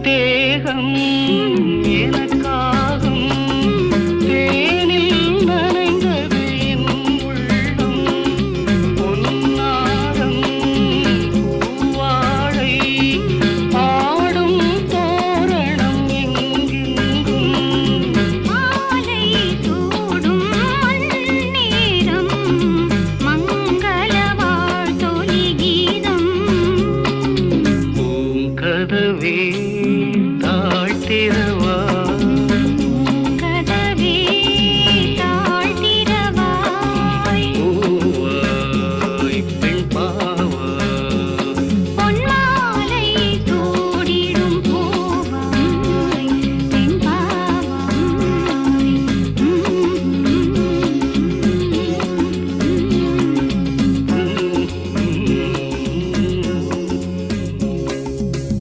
தேகம் எனக்காகும் தேனில் நனைந்தது என் உள்ளம் பொன்னாரம் பூவாழை ஆடும் தோரணம் எங்கெங்கும் மாலை சூடும் நேரம் மங்கள வாழ்த்தொலி கீதம் பூங்கதவே தாழ்த்திர